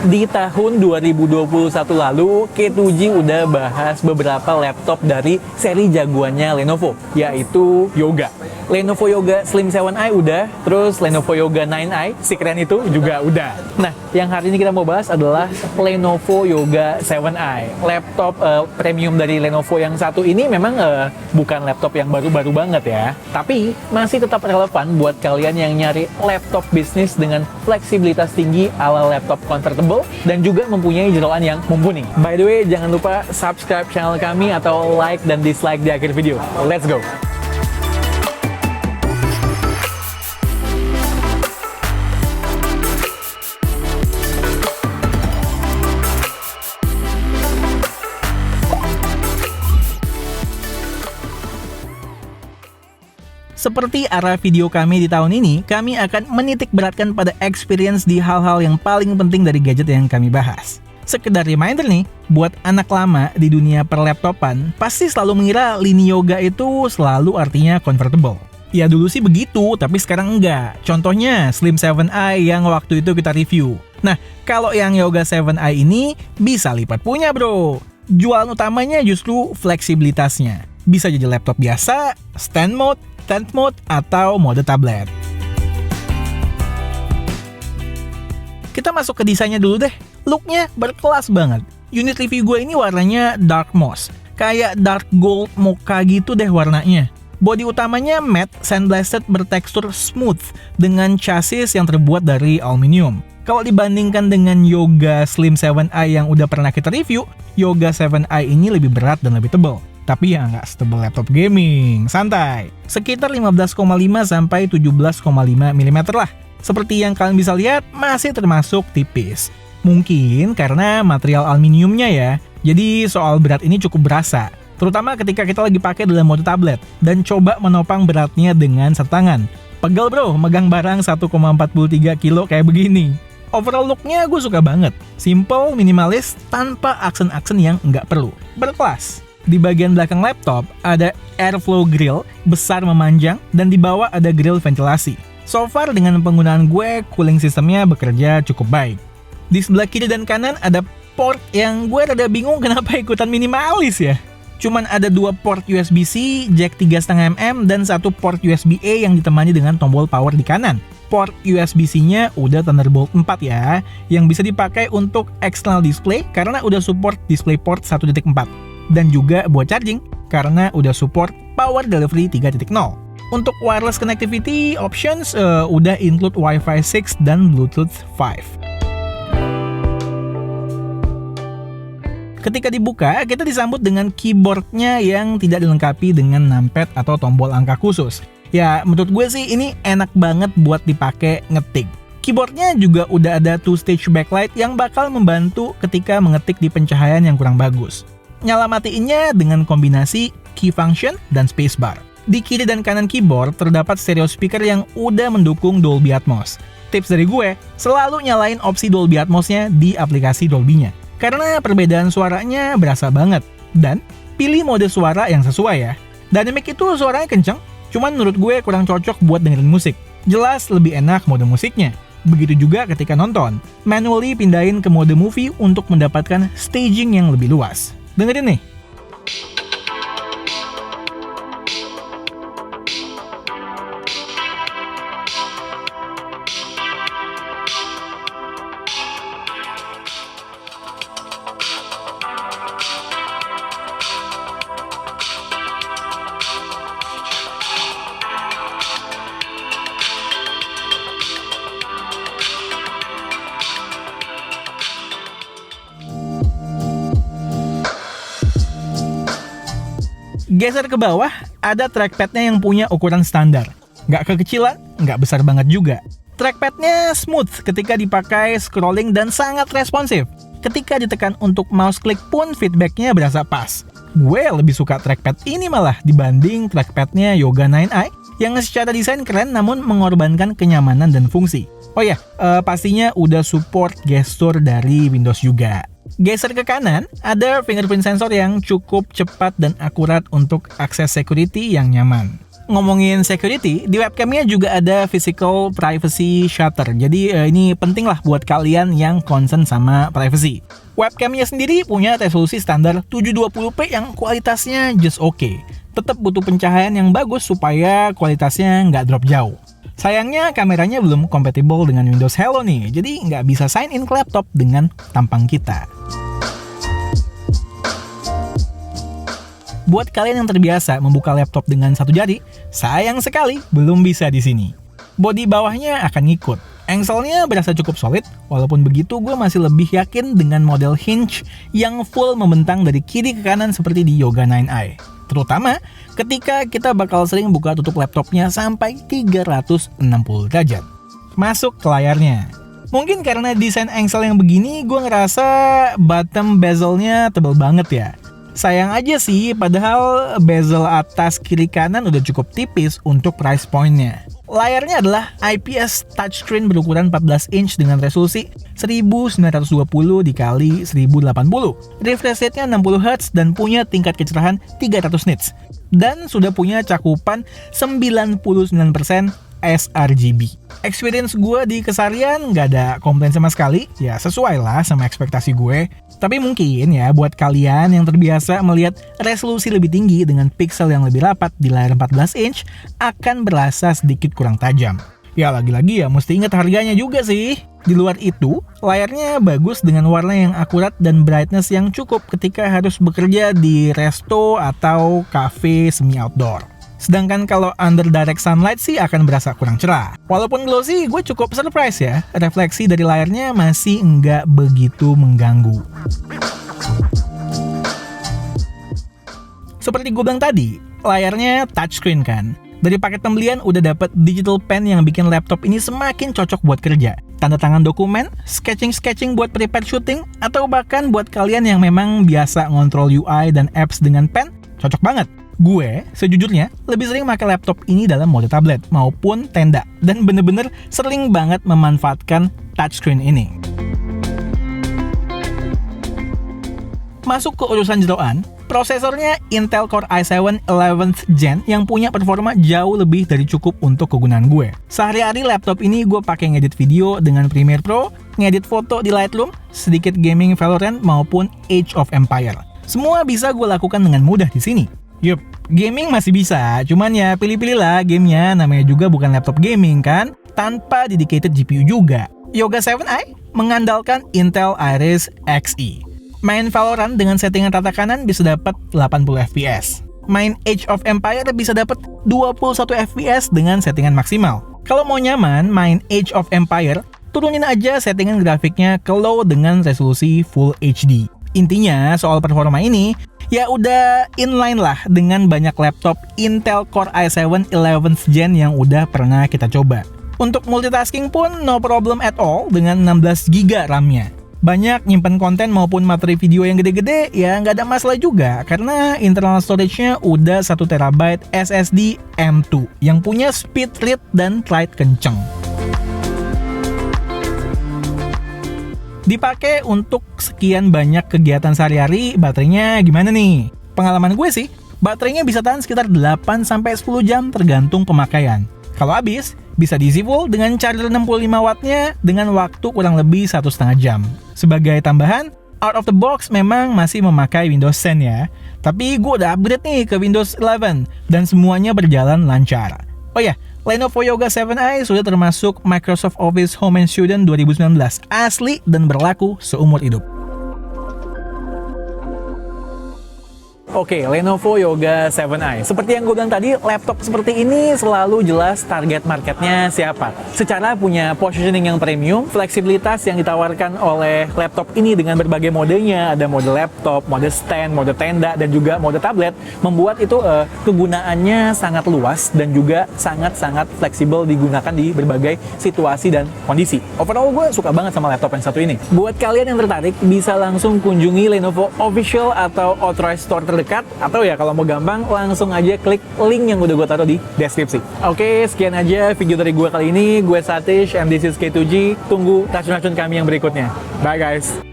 Di tahun 2021 lalu, K2G udah bahas beberapa laptop dari seri jagoannya Lenovo, yaitu Yoga. Lenovo Yoga Slim 7i udah, terus Lenovo Yoga 9i, si keren itu juga udah. Nah, yang hari ini kita mau bahas adalah Lenovo Yoga 7i. Laptop premium dari Lenovo yang satu ini memang bukan laptop yang baru-baru banget ya, tapi masih tetap relevan buat kalian yang nyari laptop bisnis dengan fleksibilitas tinggi ala laptop convertible dan juga mempunyai jeroan yang mumpuni. By the way, jangan lupa subscribe channel kami atau like dan dislike di akhir video. Let's go! Seperti arah video kami di tahun ini, kami akan menitik beratkan pada experience di hal-hal yang paling penting dari gadget yang kami bahas. Sekedar reminder nih, buat anak lama di dunia perlaptopan, pasti selalu mengira lini Yoga itu selalu artinya convertible. Ya dulu sih begitu, tapi sekarang enggak. Contohnya Slim 7i yang waktu itu kita review. Nah, kalau yang Yoga 7i ini bisa lipat punya bro. Jualan utamanya justru fleksibilitasnya. Bisa jadi laptop biasa, stand mode, tent mode, atau mode tablet. Kita masuk ke desainnya dulu deh. Looknya berkelas banget. Unit review gue ini warnanya dark moss. Kayak dark gold mocha gitu deh warnanya. Bodi utamanya matte sandblasted bertekstur smooth dengan chassis yang terbuat dari aluminium. Kalau dibandingkan dengan Yoga Slim 7i yang udah pernah kita review, Yoga 7i ini lebih berat dan lebih tebal. Tapi ya nggak setebal laptop gaming, santai. Sekitar 15,5 sampai 17,5 mm lah. Seperti yang kalian bisa lihat, masih termasuk tipis. Mungkin karena material aluminiumnya ya, jadi soal berat ini cukup berasa. Terutama ketika kita lagi pakai dalam mode tablet, dan coba menopang beratnya dengan setangan. Pegel bro, megang barang 1,43 kilo kayak begini. Overall looknya gue suka banget. Simple, minimalis, tanpa aksen-aksen yang nggak perlu. Berkelas. Di bagian belakang laptop, ada airflow grill besar memanjang dan di bawah ada grill ventilasi. So far dengan penggunaan gue, cooling sistemnya bekerja cukup baik. Di sebelah kiri dan kanan ada port yang gue rada bingung kenapa ikutan minimalis ya. Cuman ada 2 port USB-C, jack 3,5 mm, dan 1 port USB-A yang ditemani dengan tombol power di kanan. Port USB-C-nya udah Thunderbolt 4 ya, yang bisa dipakai untuk external display karena udah support DisplayPort 1.4. Dan juga buat charging, karena udah support Power Delivery 3.0. Untuk wireless connectivity options, udah include Wi-Fi 6 dan Bluetooth 5. Ketika dibuka, kita disambut dengan keyboardnya yang tidak dilengkapi dengan numpad atau tombol angka khusus. Ya, menurut gue sih ini enak banget buat dipakai ngetik. Keyboardnya juga udah ada 2-stage backlight yang bakal membantu ketika mengetik di pencahayaan yang kurang bagus. Nyala matiinnya dengan kombinasi key function dan spacebar. Di kiri dan kanan keyboard terdapat stereo speaker yang udah mendukung Dolby Atmos. Tips dari gue, selalu nyalain opsi Dolby Atmos-nya di aplikasi Dolby-nya. Karena perbedaan suaranya berasa banget. Dan pilih mode suara yang sesuai ya. Dynamic itu suaranya kenceng, cuman menurut gue kurang cocok buat dengerin musik. Jelas lebih enak mode musiknya. Begitu juga ketika nonton. Manually pindahin ke mode movie untuk mendapatkan staging yang lebih luas. Dengerin nih. Geser ke bawah, ada trackpadnya yang punya ukuran standar. Nggak kekecilan, nggak besar banget juga. Trackpadnya smooth ketika dipakai scrolling dan sangat responsif. Ketika ditekan untuk mouse click pun feedbacknya berasa pas. Gue lebih suka trackpad ini malah dibanding trackpadnya Yoga 9i yang secara desain keren namun mengorbankan kenyamanan dan fungsi. Oh ya, pastinya udah support gestur dari Windows juga. Geser ke kanan, ada fingerprint sensor yang cukup cepat dan akurat untuk akses security yang nyaman. Ngomongin security, di webcamnya juga ada physical privacy shutter. Jadi ini penting lah buat kalian yang concern sama privacy. Webcamnya sendiri punya resolusi standar 720p yang kualitasnya just okay. Tetap butuh pencahayaan yang bagus supaya kualitasnya nggak drop jauh. Sayangnya kameranya belum compatible dengan Windows Hello nih, jadi nggak bisa sign in ke laptop dengan tampang kita. Buat kalian yang terbiasa membuka laptop dengan satu jari, sayang sekali belum bisa di sini. Bodi bawahnya akan ngikut. Engselnya berasa cukup solid, walaupun begitu gue masih lebih yakin dengan model hinge yang full membentang dari kiri ke kanan seperti di Yoga 9i. Terutama ketika kita bakal sering buka tutup laptopnya sampai 360 derajat. Masuk ke layarnya. Mungkin karena desain engsel yang begini, gue ngerasa bottom bezelnya tebal banget ya. Sayang aja sih, padahal bezel atas kiri kanan udah cukup tipis untuk price point-nya. Layarnya adalah IPS touchscreen berukuran 14 inch dengan resolusi 1920 dikali 1080. Refresh rate-nya 60 Hz dan punya tingkat kecerahan 300 nits. Dan sudah punya cakupan 99% sRGB. Experience gue di keseharian nggak ada komplain sama sekali, ya sesuai lah sama ekspektasi gue. Tapi mungkin ya buat kalian yang terbiasa melihat resolusi lebih tinggi dengan pixel yang lebih rapat di layar 14 inch akan berasa sedikit kurang tajam. Ya lagi-lagi ya mesti ingat harganya juga sih. Di luar itu, layarnya bagus dengan warna yang akurat dan brightness yang cukup ketika harus bekerja di resto atau cafe semi outdoor. Sedangkan kalau under direct sunlight sih akan berasa kurang cerah. Walaupun glossy, gue cukup surprise ya. Refleksi dari layarnya masih nggak begitu mengganggu. Seperti gue bilang tadi, layarnya touchscreen kan. Dari paket pembelian udah dapet digital pen yang bikin laptop ini semakin cocok buat kerja. Tanda tangan dokumen, sketching buat prepare shooting, atau bahkan buat kalian yang memang biasa ngontrol UI dan apps dengan pen, cocok banget. Gue, sejujurnya, lebih sering pakai laptop ini dalam mode tablet maupun tenda, dan bener-bener sering banget memanfaatkan touchscreen ini. Masuk ke urusan jeroan, prosesornya Intel Core i7 11th Gen yang punya performa jauh lebih dari cukup untuk kegunaan gue. Sehari-hari laptop ini gue pakai ngedit video dengan Premiere Pro, ngedit foto di Lightroom, sedikit gaming Valorant maupun Age of Empire. Semua bisa gue lakukan dengan mudah di sini. Yup, gaming masih bisa, cuman ya pilih-pilih lah gamenya, namanya juga bukan laptop gaming kan, tanpa dedicated GPU juga. Yoga 7i mengandalkan Intel Iris Xe. Main Valorant dengan settingan rata kanan bisa dapat 80 fps. Main Age of Empire bisa dapat 21 fps dengan settingan maksimal. Kalau mau nyaman main Age of Empire, turunin aja settingan grafiknya ke low dengan resolusi Full HD. Intinya soal performa ini, ya udah inline lah dengan banyak laptop Intel Core i7 11th Gen yang udah pernah kita coba. Untuk multitasking pun no problem at all dengan 16GB RAM-nya. Banyak nyimpen konten maupun materi video yang gede-gede, ya nggak ada masalah juga karena internal storage-nya udah 1TB SSD M2 yang punya speed read dan write kenceng. Dipakai untuk sekian banyak kegiatan sehari-hari, baterainya gimana nih? Pengalaman gue sih, baterainya bisa tahan sekitar 8-10 jam tergantung pemakaian. Kalau habis, bisa diisi full dengan charger 65 wattnya dengan waktu kurang lebih 1,5 jam. Sebagai tambahan, out of the box memang masih memakai Windows 10 ya. Tapi gue udah upgrade nih ke Windows 11 dan semuanya berjalan lancar. Oh ya, Lenovo Yoga 7i sudah termasuk Microsoft Office Home and Student 2019. Asli dan berlaku seumur hidup. Oke, Lenovo Yoga 7i. Seperti yang gue bilang tadi, laptop seperti ini selalu jelas target marketnya siapa. Secara punya positioning yang premium, fleksibilitas yang ditawarkan oleh laptop ini dengan berbagai modenya, ada mode laptop, mode stand, mode tenda, dan juga mode tablet, membuat itu kegunaannya sangat luas dan juga sangat-sangat fleksibel digunakan di berbagai situasi dan kondisi. Overall, gue suka banget sama laptop yang satu ini. Buat kalian yang tertarik, bisa langsung kunjungi Lenovo Official atau Authorized Store terdekat, atau ya kalau mau gampang langsung aja klik link yang udah gue taruh di deskripsi. Oke, sekian aja video dari gue kali ini. Gue Satish, and this is K2G. Tunggu racun-racun kami yang berikutnya. Bye guys.